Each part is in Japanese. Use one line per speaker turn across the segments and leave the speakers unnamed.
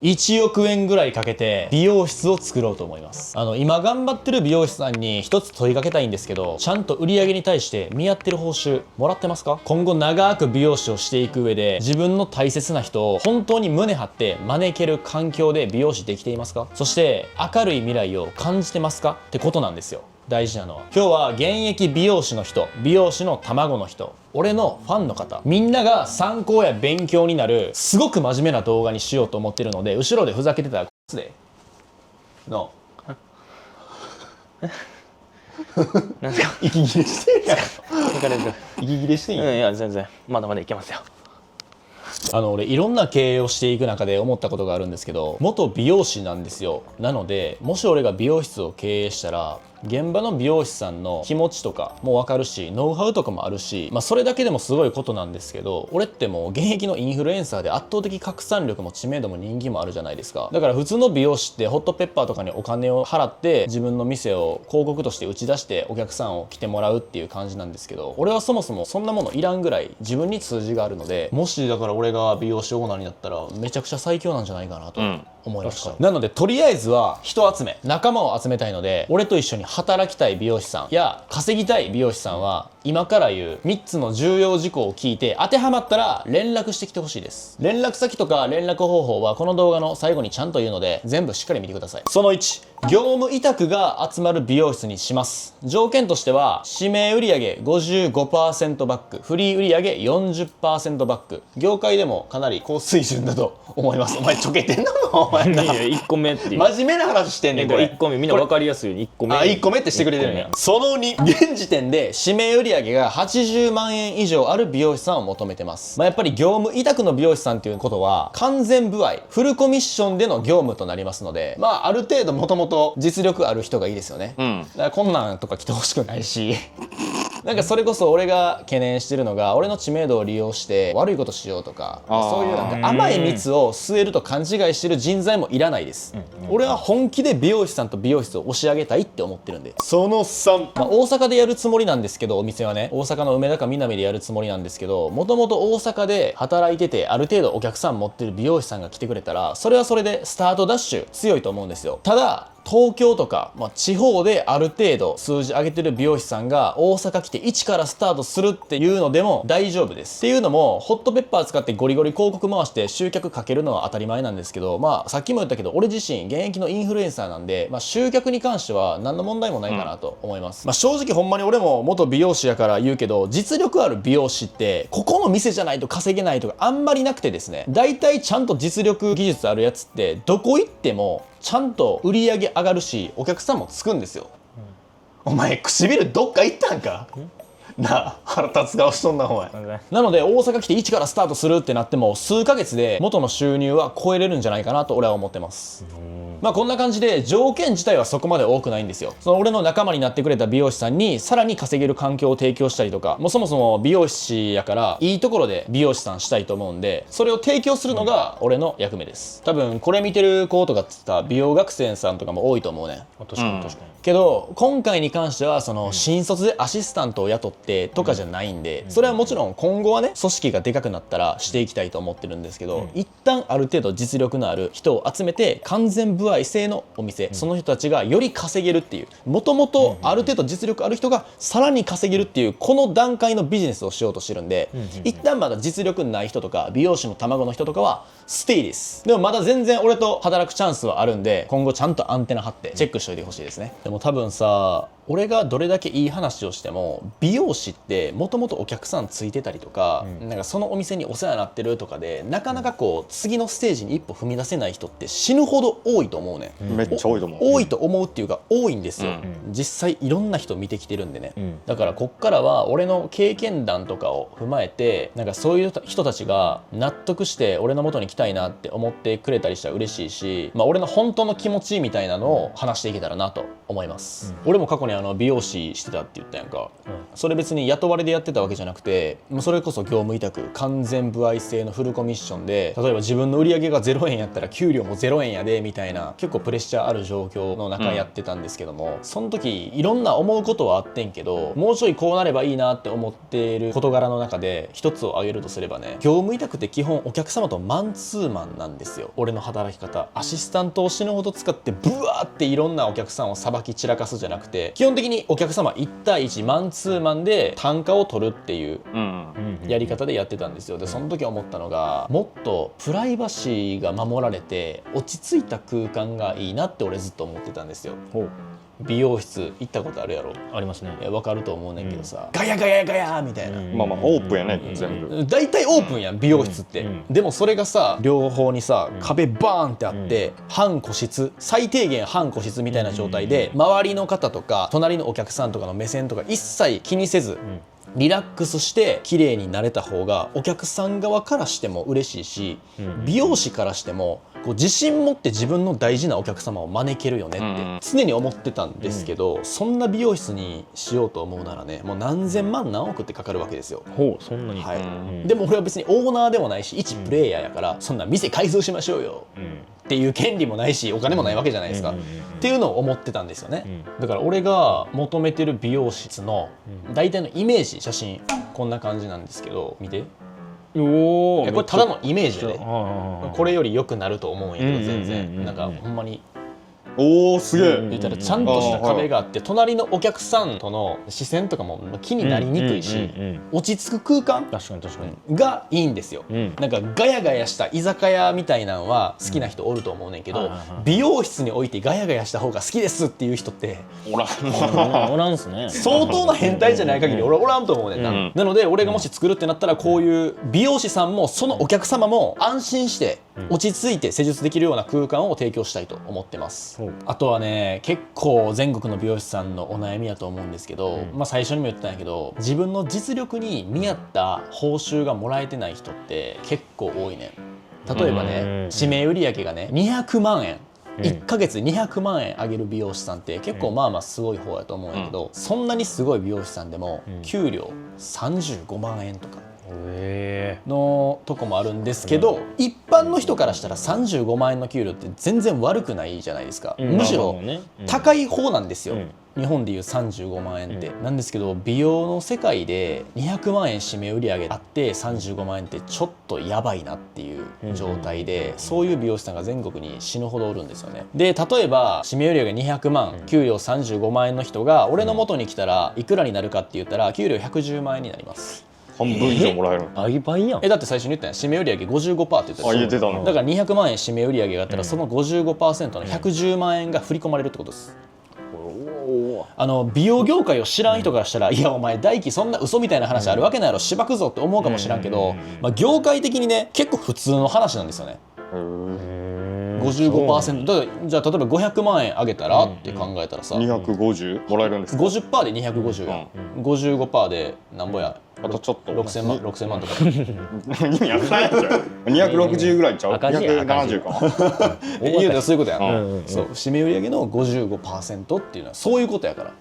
1億円ぐらいかけて美容室を作ろうと思います。今頑張ってる美容師さんに一つ問いかけたいんですけど、ちゃんと売り上げに対して見合ってる報酬もらってますか？今後長く美容師をしていく上で自分の大切な人を本当に胸張って招ける環境で美容師できていますか？そして明るい未来を感じてますかってことなんですよ。大事なのは、今日は現役美容師の人、美容師の卵の人、俺のファンの方、みんなが参考や勉強になるすごく真面目な動画にしようと思ってるので、後ろでふざけてたらでの
なんですか？
息切れしてるやん。
疲れる。
息切れしていい？
いや全然まだまだいけますよ。
俺いろんな経営をしていく中で思ったことがあるんですけど、元美容師なんですよ。なのでもし俺が美容室を経営したら、現場の美容師さんの気持ちとかも分かるし、ノウハウとかもあるし、それだけでもすごいことなんですけど、俺ってもう現役のインフルエンサーで圧倒的拡散力も知名度も人気もあるじゃないですか。だから普通の美容師ってホットペッパーとかにお金を払って自分の店を広告として打ち出してお客さんを来てもらうっていう感じなんですけど、俺はそもそもそんなものいらんぐらい自分に通じがあるので、もしだから俺が美容師オーナーになったらめちゃくちゃ最強なんじゃないかなと思いました。なのでとりあえずは人集め、仲間を集めたいので、俺と一緒に働きたい美容師さんや稼ぎたい美容師さんは今から言う3つの重要事項を聞いて、当てはまったら連絡してきてほしいです。連絡先とか連絡方法はこの動画の最後にちゃんと言うので、全部しっかり見てください。その1、業務委託が集まる美容室にします。条件としては指名売上 55% バック、フリー売上 40% バック。業界でもかなり高水準だと思います。お前ちょけてんのお前な。
いや1個目っていう。
真面目な話してんねんこれ。
1個目みんな分かりやすいように1個目。
1個目ってしてくれてるんや。その2、現時点で指名売上が80万円以上ある美容師さんを求めてます。やっぱり業務委託の美容師さんっていうことは完全歩合、フルコミッションでの業務となりますので、ある程度もともと実力ある人がいいですよね。だからこんなんとか来てほしくないしなんかそれこそ俺が懸念してるのが、俺の知名度を利用して悪いことしようとか、そういうなんか甘い蜜を吸えると勘違いしてる人材もいらないです。俺は本気で美容師さんと美容室を押し上げたいって思ってるんで。その3、大阪でやるつもりなんですけど、お店はね、大阪の梅田か南でやるつもりなんですけど、もともと大阪で働いててある程度お客さん持ってる美容師さんが来てくれたら、それはそれでスタートダッシュ強いと思うんですよ。ただ東京とか、地方である程度数字上げてる美容師さんが大阪来て一からスタートするっていうのでも大丈夫です。っていうのも、ホットペッパー使ってゴリゴリ広告回して集客かけるのは当たり前なんですけど、さっきも言ったけど俺自身現役のインフルエンサーなんで、集客に関しては何の問題もないかなと思います。正直ほんまに俺も元美容師やから言うけど、実力ある美容師ってここの店じゃないと稼げないとかあんまりなくてですね、大体ちゃんと実力技術あるやつってどこ行ってもちゃんと売り上げ上がるし、お客さんもつくんですよ。お前唇どっか行ったんかなあ、腹立つ顔しとんなお前。なので大阪来て一からスタートするってなっても数ヶ月で元の収入は超えれるんじゃないかなと俺は思ってます。こんな感じで条件自体はそこまで多くないんですよ。その俺の仲間になってくれた美容師さんにさらに稼げる環境を提供したりとか、もうそもそも美容師やからいいところで美容師さんしたいと思うんで、それを提供するのが俺の役目です。多分これ見てる子とかって言ったら美容学生さんとかも多いと思うね。
確かに確かに。
けど今回に関してはその新卒でアシスタントを雇ってとかじゃないんで、それはもちろん今後はね組織がでかくなったらしていきたいと思ってるんですけど、一旦ある程度実力のある人を集めて完全歩合制のお店、その人たちがより稼げるっていう、もともとある程度実力ある人がさらに稼げるっていうこの段階のビジネスをしようとしてるんで、一旦まだ実力ない人とか美容師の卵の人とかはステイです。でもまだ全然俺と働くチャンスはあるんで、今後ちゃんとアンテナ張ってチェックしといてほしいですね。でも多分さ、俺がどれだけいい話をしても、美容師ってもともとお客さんついてたりとか、なんかそのお店にお世話になってるとかで、なかなかこう次のステージに一歩踏み出せない人って死ぬほど多いと思うね。
めっちゃ多いと思う。
多いと思うっていうか多いんですよ。実際いろんな人見てきてるんでね。だからこっからは俺の経験談とかを踏まえて、なんかそういう人たちが納得して俺の元に来たいなって思ってくれたりしたら嬉しいし、俺の本当の気持ちみたいなのを話していけたらなと思います、俺も過去に美容師してたって言ったやんか、それ別に雇われでやってたわけじゃなくて、もうそれこそ業務委託完全歩合制のフルコミッションで、例えば自分の売り上げが0円やったら給料も0円やでみたいな、結構プレッシャーある状況の中やってたんですけども、その時いろんな思うことはあってんけど、もうちょいこうなればいいなって思っている事柄の中で一つを挙げるとすればね、業務委託って基本お客様とマンツーマンなんですよ。俺の働き方、アシスタントを死ぬほど使ってブワーっていろんなお客さんをさばき散らかすじゃなくて、基本的にお客様1対1マンツーマンで単価を取るっていうやり方でやってたんですよ。でその時思ったのが、もっとプライバシーが守られて落ち着いた空間がいいなって俺ずっと思ってたんですよ。美容室行ったことあるやろ。
ありますね。
分かると思うねんけどさ、ガヤガヤガヤみたいな、
まあまあオープンやね、全部。
大体オープンやん美容室って、でもそれがさ両方にさ壁バーンってあって、半個室、最低限半個室みたいな状態で、周りの方とか隣のお客さんとかの目線とか一切気にせず、リラックスして綺麗になれた方がお客さん側からしても嬉しいし、美容師からしてもこう自信持って自分の大事なお客様を招けるよねって常に思ってたんですけど、そんな美容室にしようと思うならね、もう何千万何億ってかかるわけですよ。
そんなに。
でも俺は別にオーナーでもないし一プレイヤーやから、そんな店改造しましょうよっていう権利もないしお金もないわけじゃないですか、っていうのを思ってたんですよね。だから俺が求めてる美容室の大体のイメージ、写真こんな感じなんですけど、見て。これただのイメージで、これより良くなると思うんやけど、全然なんかほんまに
おーすげえ。
言ったらちゃんとした壁があって、隣のお客さんとの視線とかも気になりにくいし、落ち着く空間がいいんですよ。なんかガヤガヤした居酒屋みたいなのは好きな人おると思うねんけど、美容室においてガヤガヤした方が好きですっていう人って
おら
んすね。
相当な変態じゃない限り俺はおらんと思うねんな。なので俺がもし作るってなったら、こういう美容師さんもそのお客様も安心して落ち着いて施術できるような空間を提供したいと思ってます。あとはね、結構全国の美容師さんのお悩みやと思うんですけど、最初にも言ってたんやけど、自分の実力に見合った報酬がもらえてない人って結構多いね。例えばね、指名売上がね200万円、1ヶ月200万円上げる美容師さんって結構まあまあすごい方やと思うんやけど、そんなにすごい美容師さんでも給料35万円とかのとこもあるんですけど、一般の人からしたら35万円の給料って全然悪くないじゃないですか。むしろ高い方なんですよ、日本でいう35万円って、なんですけど、美容の世界で200万円指名売上あって35万円ってちょっとやばいなっていう状態で、そういう美容師さんが全国に死ぬほどおるんですよね。で例えば指名売上200万、給料35万円の人が俺の元に来たらいくらになるかって言ったら、給料110万円になります。
半分以上もらえる。
倍々やん。
だって最初に言ったやん、指名売上 55% って言った
言ってたの。
だから200万円指名売上があったら、その 55% の110万円が振り込まれるってことです。美容業界を知らん人からしたら、いやお前大輝そんな嘘みたいな話あるわけないやろ、しばくぞって思うかもしらんけど、業界的にね結構普通の話なんですよね。55%だから、じゃあ例えば500万円あげたらって考えたらさ、
250もらえるんですか。
50% で250やん、55% でなんぼや、
あとちょっと
6000万とか
意味わからんじゃん。260ぐらいちゃう。270か。
言うたらそういうことやん。そう、指名売上の 55% っていうのはそういうことやから。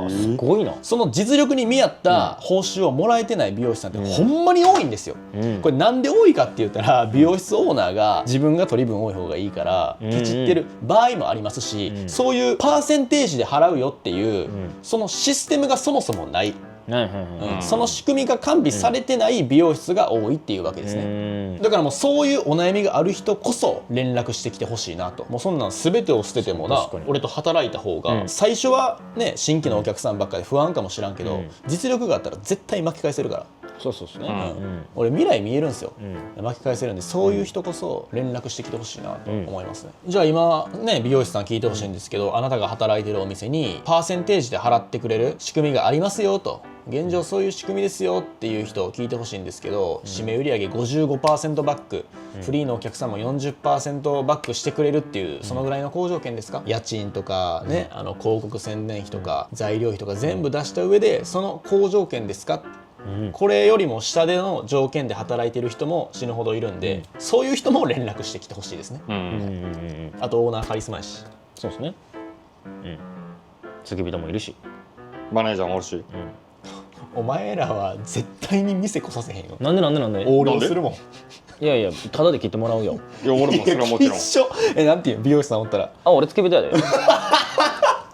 すごいな。
その実力に見合った報酬をもらえてない美容師さんってほんまに多いんですよ。これなんで多いかって言ったら、美容室オーナーが自分が取り分多い方がいいからケチってる場合もありますし、そういうパーセンテージで払うよっていうそのシステムがそもそもない。その仕組みが完備されてない美容室が多いっていうわけですね。だからもうそういうお悩みがある人こそ連絡してきてほしいなと。もうそんなん全てを捨ててもな、俺と働いた方が最初はね、新規のお客さんばっかり不安かもしらんけど、実力があったら絶対巻き返せるから。
そうですね。
俺未来見えるんですよ、巻き返せるんで、そういう人こそ連絡してきてほしいなと思いますね。じゃあ今ね、美容師さん聞いてほしいんですけど、あなたが働いてるお店にパーセンテージで払ってくれる仕組みがありますよと、現状そういう仕組みですよっていう人を聞いてほしいんですけど、指名売上 55% バック、フリーのお客さんも 40% バックしてくれるっていう、そのぐらいの好条件ですか。家賃とかね、広告宣伝費とか材料費とか全部出した上で、その好条件ですか、これよりも下での条件で働いてる人も死ぬほどいるんで、そういう人も連絡してきてほしいですね。あとオーナーカリスマやし。
そうですね。付き人もいるし。
マネージャーもおるし。
お前らは絶対に店来させへんよ。
なんでなんでなんで。
横領するもん。
いやいや、ただで切ってもらうよ。
いや俺もそれはもちろん。
一緒。なんていう美容師さんおったら
あ、俺付き人やで。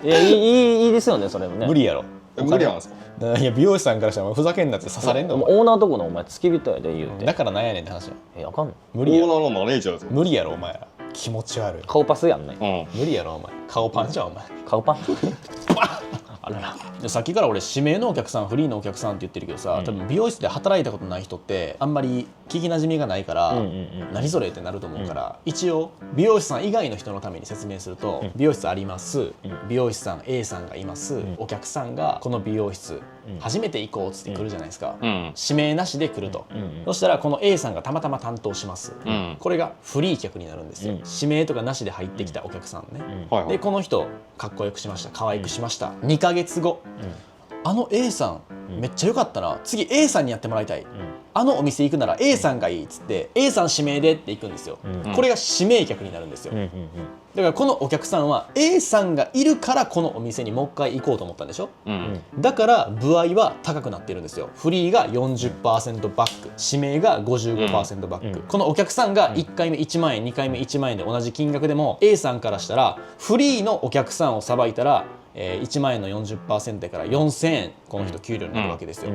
いや、いいですよね、それもね。
無理やろ。
無理なんですか。
いや美容師さんからしたらふざけんなって刺されんの。
オーナーとこのお前付き人やで言うて。
だからなんやねんって話や。
あかんの。
無理やろ。
オーナーのマネージャーですよ。
無理やろお前ら。気持ち悪い。
顔パスやんね。
うん。
無理やろお前。顔パンじゃんお前。
顔パン。あらら。
でさっきから俺指名のお客さんフリーのお客さんって言ってるけどさ、多分美容室で働いたことない人ってあんまり聞きなじみがないから、何それってなると思うから、一応美容師さん以外の人のために説明すると、美容室あります、美容師さん A さんがいます、お客さんがこの美容室、初めて行こうっつって来るじゃないですか、指名なしで来ると、そしたらこの A さんがたまたま担当します、これがフリー客になるんですよ、指名とかなしで入ってきたお客さんね、でこの人かっこよくしました、可愛くしました、2ヶ月後、あの A さんめっちゃ良かったな、次 A さんにやってもらいたい、あのお店行くなら A さんがいいっつって A さん指名でって行くんですよ、これが指名客になるんですよ、だからこのお客さんは A さんがいるからこのお店にもう一回行こうと思ったんでしょ、だから歩合は高くなってるんですよ。フリーが 40% バック、指名が 55% バック、このお客さんが1回目1万円2回目1万円で同じ金額でも A さんからしたらフリーのお客さんをさばいたら1万円の 40% から4000円この人給料になるわけですよ、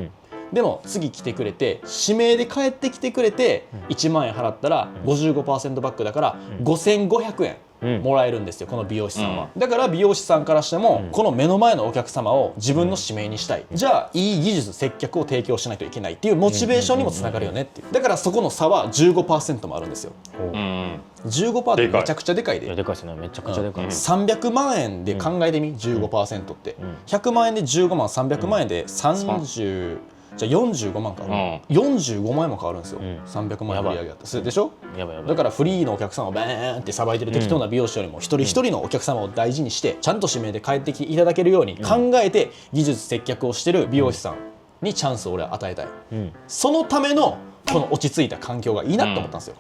でも次来てくれて指名で帰ってきてくれて1万円払ったら 55% バックだから5500円もらえるんですよ、この美容師さんは、だから美容師さんからしてもこの目の前のお客様を自分の指名にしたい、じゃあいい技術接客を提供しないといけないっていうモチベーションにもつながるよねっていう、だからそこの差は 15% もあるんですよ、15% ってめちゃくちゃでかいで、
いやでかいですね、めちゃくちゃでかい。
300万円で考えてみ、15% って、100万円で15万、300万円で30、じゃあ45万か、45万円も変わるんですよ、300万円売り上げだったでしょ。
やばいやばい。
だからフリーのお客さんをバーンってさばいてる適当な美容師よりも一人一人のお客様を大事にしてちゃんと指名で帰ってきていただけるように考えて技術接客をしてる美容師さんにチャンスを俺は与えたい、そのためのこの落ち着いた環境がいいなと思ったんですよ、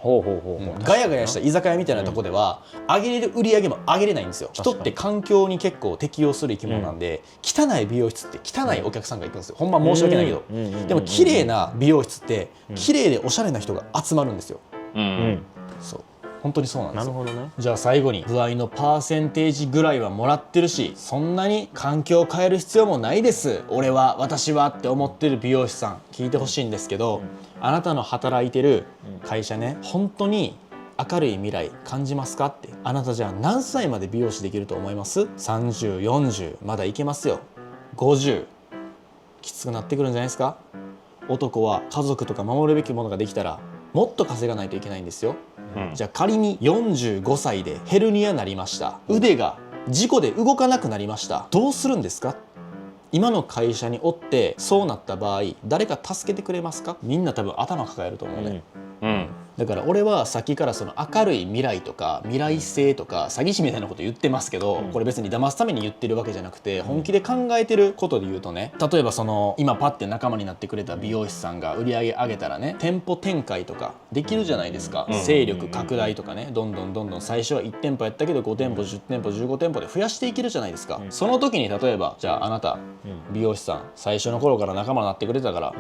ガヤガヤした居酒屋みたいなとこでは上げれる売り上げも上げれないんですよ。人って環境に結構適応する生き物なんで、汚い美容室って汚いお客さんが行くんですよ、ほんま申し訳ないけど、でも綺麗な美容室って綺麗でおしゃれな人が集まるんですよ、そう本当にそうなんですよ。
なるほどね。
じゃあ最後に歩合のパーセンテージぐらいはもらってるしそんなに環境を変える必要もないです、俺は私はって思ってる美容師さん聞いてほしいんですけど、あなたの働いてる会社ね、本当に明るい未来感じますかって。あなたじゃあ何歳まで美容師できると思います？ 30、40まだいけますよ。50きつくなってくるんじゃないですか。男は家族とか守るべきものができたらもっと稼がないといけないんですよ、じゃあ仮に45歳でヘルニアになりました、腕が事故で動かなくなりました、どうするんですか。今の会社におってそうなった場合誰か助けてくれますか。みんな多分頭抱えると思うね、だから俺はさっきからその明るい未来とか未来性とか詐欺師みたいなこと言ってますけど、これ別に騙すために言ってるわけじゃなくて本気で考えてることで言うとね、例えばその今パッて仲間になってくれた美容師さんが売り上げ上げたらね、店舗展開とかできるじゃないですか、勢力拡大とかね、どんどん最初は1店舗やったけど5店舗10店舗15店舗で増やしていけるじゃないですか、その時に例えばじゃああなた美容師さん最初の頃から仲間になってくれたから、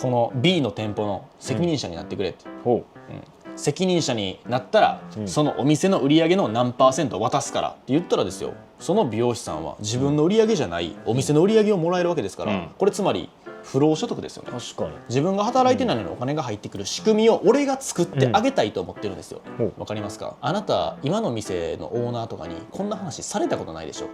この B の店舗の責任者になってくれって、責任者になったら、そのお店の売り上げの何%渡すからって言ったらですよ、その美容師さんは自分の売り上げじゃないお店の売り上げをもらえるわけですから、これつまり不労所得ですよね。
確かに
自分が働いてないのにお金が入ってくる仕組みを俺が作ってあげたいと思ってるんですよ、わかりますか。あなた今の店のオーナーとかにこんな話されたことないでしょ、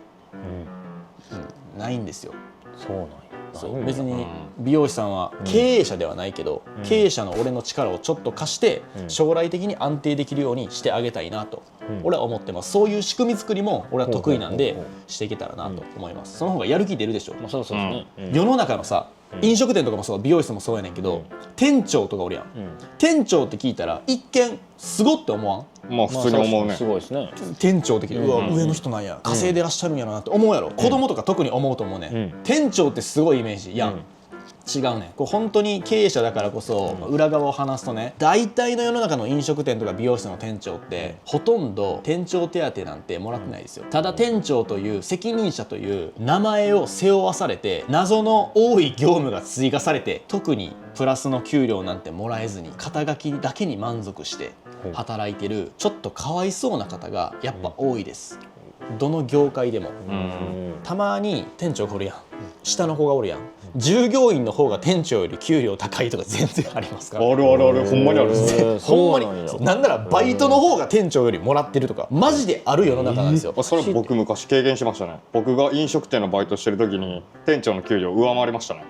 ないんですよ。
そうなんや。
そう別に美容師さんは経営者ではないけど、経営者の俺の力をちょっと貸して将来的に安定できるようにしてあげたいなと俺は思ってます。そういう仕組み作りも俺は得意なんでしていけたらなと思います。その方がやる気出るでしょ。
そうですね。
世の中のさ、飲食店とかもそう、美容室もそうやねんけど、店長とかおるやん、店長って聞いたら一見すごって思わん。
まあ普通に思うね。
すごいですね。
店長って聞いて、うわ上の人なんや、稼いでらっしゃるんやなって思うやろ。子供とか特に思うと思うね、店長ってすごいイメージやん、違うね。これ本当に経営者だからこそ裏側を話すとね、大体の世の中の飲食店とか美容室の店長ってほとんど店長手当なんてもらってないですよ。ただ店長という責任者という名前を背負わされて、謎の多い業務が追加されて、特にプラスの給料なんてもらえずに肩書きだけに満足して働いてる、ちょっとかわいそうな方がやっぱ多いです。どの業界でも。たまに店長がおるやん、下の子がおるやん、従業員の方が店長より給料高いとか全然ありますから。
あるあるある、ほんまにあるっす。
ほんまになんならバイトの方が店長よりもらってるとかマジである世の中なんですよ。
それ僕昔経験しましたね。僕が飲食店のバイトしてる時に店長の給料上回りましたね。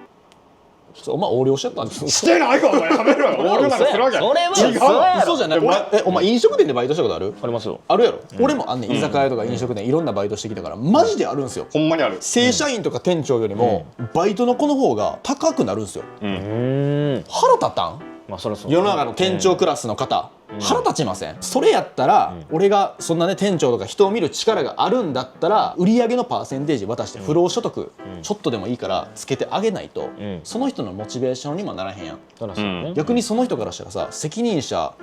お前横領しちゃったんですよ。
してないかお前、やめろよ。横領なんかするわけ
それは
違う
嘘やろ。
嘘じゃない。お前飲食店でバイトしたことある？
ありますよ。
あるやろ。俺もあんねん。居酒屋とか飲食店いろんなバイトしてきたからマジであるんですよ。
ほんまにある。
正社員とか店長よりもバイトの子の方が高くなるんですよ。腹立たん？
まあそれそう。
世の中の店長クラスの方、腹立ちません？それやったら、俺がそんなね店長とか人を見る力があるんだったら、売上のパーセンテージ渡して不労所得ちょっとでもいいからつけてあげないと、その人のモチベーションにもならへんやん。
そらそうね。
逆にその人からしたらさ、責任者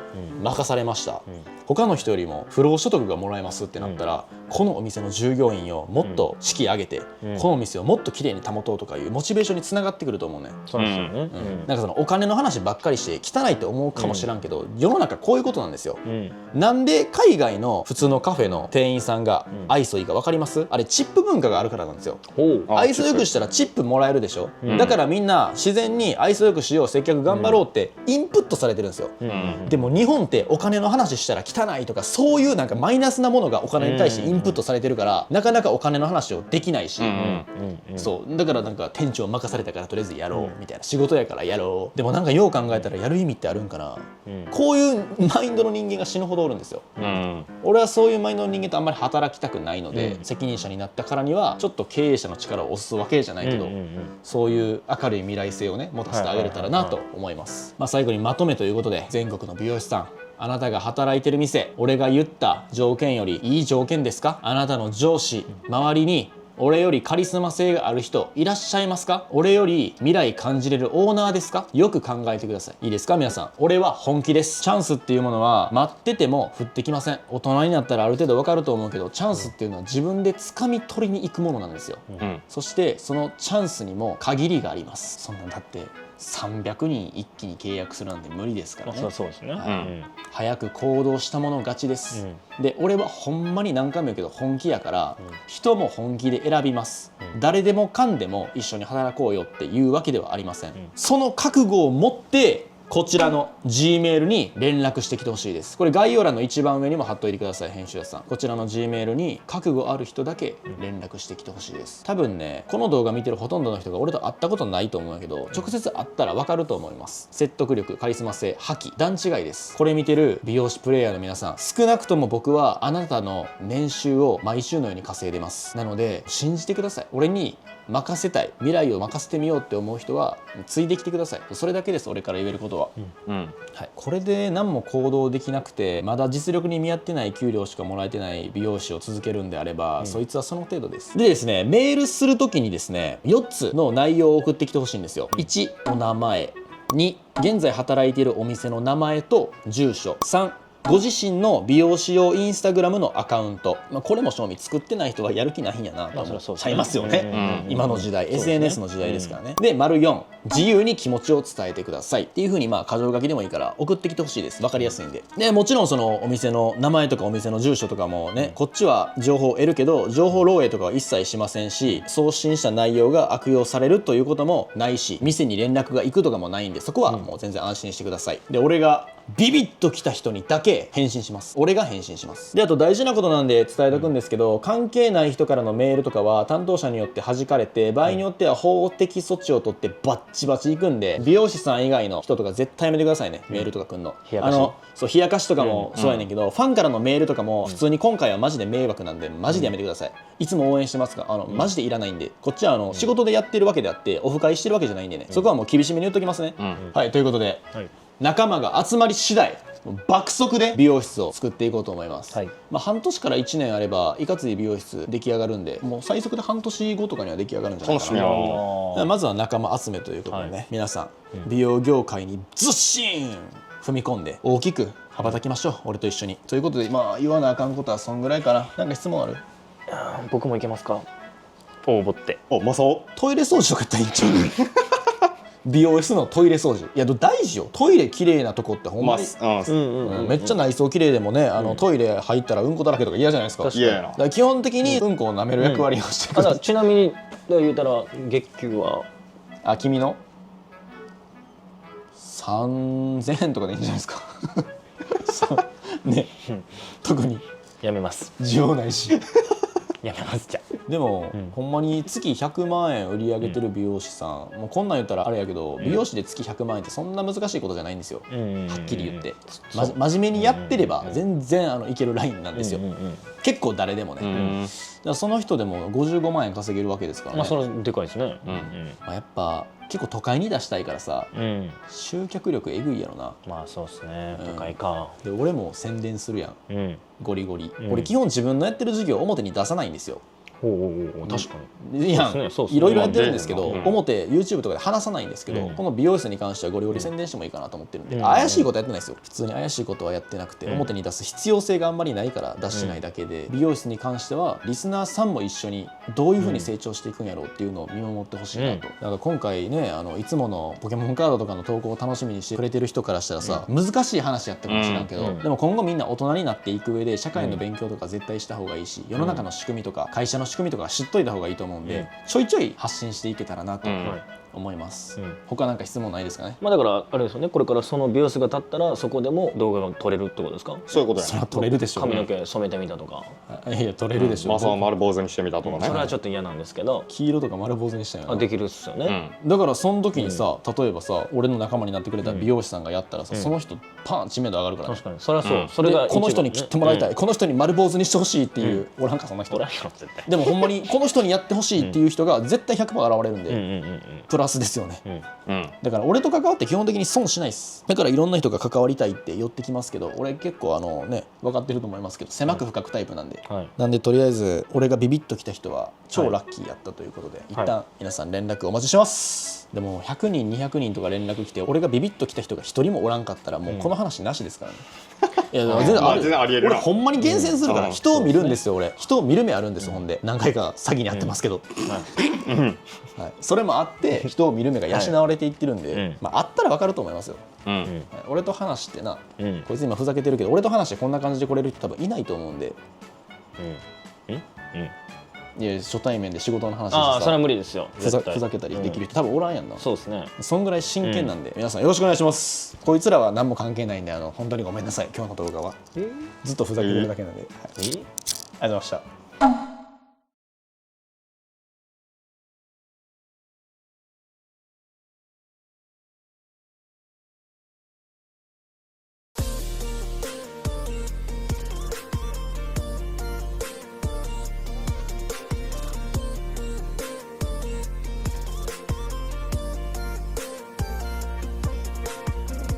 任されました、他の人よりも不労所得がもらえますってなったら、このお店の従業員をもっと士気上げて、このお店をもっときれいに保とうとかいうモチベーションにつながってくると思うね。
そらそうね。
なんかそのお金の話ばっかりして汚いって思うかもしらんけど、世の中こういうことなんですよ。なんで海外の普通のカフェの店員さんが愛想いいか分かります？あれチップ文化があるからなんですよ。愛想よくしたらチップもらえるでしょ、だからみんな自然に愛想よくしよう、接客頑張ろうってインプットされてるんですよ。でも日本ってお金の話したら汚いとか、そういうなんかマイナスなものがお金に対してインプットされてるから、なかなかお金の話をできないし、そうだからなんか店長任されたからとりあえずやろうみたいな、仕事やからやろう。でもなんかよう考えたらやる意味ってあるんかな、こういうマインドの人間が死ぬほどおるんですよ。俺はそういうマインドの人間とあんまり働きたくないので、責任者になったからにはちょっと経営者の力を押すわけじゃないけど、そういう明るい未来性をね持たせてあげれたらなと思います。最後にまとめということで、全国の美容師さん、あなたが働いてる店、俺が言った条件よりいい条件ですか？あなたの上司、周りに俺よりカリスマ性がある人いらっしゃいますか？俺より未来感じれるオーナーですか？よく考えてください。いいですか皆さん。俺は本気です。チャンスっていうものは待ってても降ってきません。大人になったらある程度わかると思うけど、チャンスっていうのは自分で掴み取りに行くものなんですよ。そしてそのチャンスにも限りがあります。そんなんだって300人一気に契約するなんて無理ですからね。
そうですね。
早く行動したもの勝ちです。で俺はほんまに何回も言うけど本気やから、人も本気で選びます。誰でもかんでも一緒に働こうよっていうわけではありません。その覚悟を持ってこちらの G メールに連絡してきてほしいです。これ概要欄の一番上にも貼っといてください。編集者さん、こちらの G メールに覚悟ある人だけ連絡してきてほしいです。多分ね、この動画見てるほとんどの人が俺と会ったことないと思うんやけど、直接会ったら分かると思います。説得力、カリスマ性、覇気、段違いです。これ見てる美容師プレイヤーの皆さん、少なくとも僕はあなたの年収を毎週のように稼いでます。なので信じてください。俺に任せたい、未来を任せてみようって思う人はついてきてください。それだけです、俺から言えることは。はい、これで何も行動できなくて、まだ実力に見合ってない給料しかもらえてない美容師を続けるんであれば、そいつはその程度です。でですね、メールするときにですね、4つの内容を送ってきてほしいんですよ。1、お名前。2、現在働いているお店の名前と住所。3、ご自身の美容師用インスタグラムのアカウント、これも賞味作ってない人はやる気ないんやなと思っちゃいますよね。今の時代、SNS の時代ですからね。で、丸4、自由に気持ちを伝えてくださいっていう風に箇条書きでもいいから送ってきてほしいです。分かりやすいんで。で、もちろんそのお店の名前とかお店の住所とかもね、こっちは情報を得るけど情報漏洩とかは一切しませんし、送信した内容が悪用されるということもないし、店に連絡が行くとかもないんで、そこはもう全然安心してください。で、俺がビビッと来た人にだけ返信します。俺が返信します。で、あと大事なことなんで伝えとくんですけど、関係ない人からのメールとかは担当者によって弾かれて、場合によっては法的措置を取ってバッチバチいくんで、美容師さん以外の人とか絶対やめてくださいね。メールとか来んの。そう、冷やかしとかもそうやねんけど、ファンからのメールとかも普通に今回はマジで迷惑なんで、マジでやめてください。いつも応援してますが、マジでいらないんで、こっちは仕事でやってるわけであってオフ会してるわけじゃないんでね、そこはもう厳しめに言っときますね。はい、ということで、仲間が集まり次第爆速で美容室を作っていこうと思います、
はい
半年から1年あればいかつい美容室出来上がるんで、もう最速で半年後とかには出来上がるんじゃないかな。
楽しみやな。
だからまずは仲間集めということでね、
はい
皆さん美容業界にずっしーん踏み込んで大きく羽ばたきましょう、俺と一緒に。ということで言わなあかんことはそんぐらいかな。なんか質問ある？
僕もいけますか？応募って。
お、まそ
トイレ掃除とかやったらいいんちゃう？美容室のトイレ掃除、いや大事よ。トイレ綺麗なとこってほんまに、めっちゃ内装綺麗でもね、トイレ入ったらうんこだらけとか嫌じゃないですか。
嫌やな
だから基本的にうんこを舐める役割をしてくる、
ちなみに言うたら月給は
あ、君の3000円とかでいいんじゃないですか。そうね、特に
やめます。
需要ないし。
やめますじゃ
でも、ほんまに月100万円売り上げてる美容師さん、もうこんなん言ったらあれやけど、美容師で月100万円ってそんな難しいことじゃないんですよ、はっきり言って。真面目にやってれば全然いけるラインなんですよ、結構誰でもね。だからその人でも55万円稼げるわけですからね。
それでかいですね。
やっぱ結構都会に出したいからさ、集客力えぐいやろな。
そうですね。都会か。
で俺も宣伝するやん、ゴリゴリ、
ん
俺基本自分のやってる事業を表に出さないんですよ。
確かに。
いや
そうですね
いろいろやってるんですけど、
うん
表 YouTube とかで話さないんですけど、この美容室に関してはゴリゴリ宣伝してもいいかなと思ってるんで、怪しいことやってないですよ。普通に怪しいことはやってなくて、表に出す必要性があんまりないから出してないだけで、美容室に関してはリスナーさんも一緒にどういう風に成長していくんやろうっていうのを見守ってほしいなと。だから今回ね、いつものポケモンカードとかの投稿を楽しみにしてくれてる人からしたらさ、難しい話やったかもしれんけど、でも今後みんな大人になっていく上で社会の勉強とか絶対した方がいいし、世の中の仕組みとか会社の仕組みとか知っといた方がいいと思うんで、ちょいちょい発信していけたらなと思います、他なんか質問ないですかね？
だからあれですよね。これからその美容室が立ったらそこでも動画が撮れるってことですか？
そういうことやね。
それは取れるでしょう。
髪の毛染めてみたとか。
いや取れるでしょう、
まさ丸坊主にしてみたとかね。
それはちょっと嫌なんですけど。
黄色とか丸坊主にしたよな。
できるっすよね。
だからその時にさ、例えばさ、俺の仲間になってくれた美容師さんがやったらさ、その人パン知名度上がるからね。
確かに。それはそう。それが
でこの人に切ってもらいたい、
い。
この人に丸坊主にしてほしいっていう、おらんかそんな人。
おらんやろ絶対。
でもほんまにこの人にやってほしいっていう人が絶対 100% 現れるんで、プラスですよね。だから俺と関わって基本的に損しないっす。だからいろんな人が関わりたいって寄ってきますけど、俺結構ね分かってると思いますけど狭く深くタイプなんで、なんでとりあえず俺がビビッときた人は超ラッキーやったということで、一旦皆さん連絡お待ちしてます。でも100人200人とか連絡来て俺がビビッときた人が一人もおらんかったらもうこの話なしですからね。いや全然ある。
全然ありえるな。
俺ほんまに厳選するから、人を見るんですよ。俺人を見る目あるんですよ。ほんで何回か詐欺に遭ってますけど、はい、それもあって人を見る目が養われていってるんで、あったら分かると思いますよ。はい、俺と話してな、こいつ今ふざけてるけど俺と話してこんな感じで来れる人多分いないと思うんで、いや初対面で仕事の話してさ、
それは無理ですよ。
ふざけたりできる人多分おらんやんな。
そうですね。
そんぐらい真剣なんで、皆さんよろしくお願いします。こいつらは何も関係ないんで本当にごめんなさい。今日の動画はずっとふざけてるだけなんで、はい、ありがとうございました。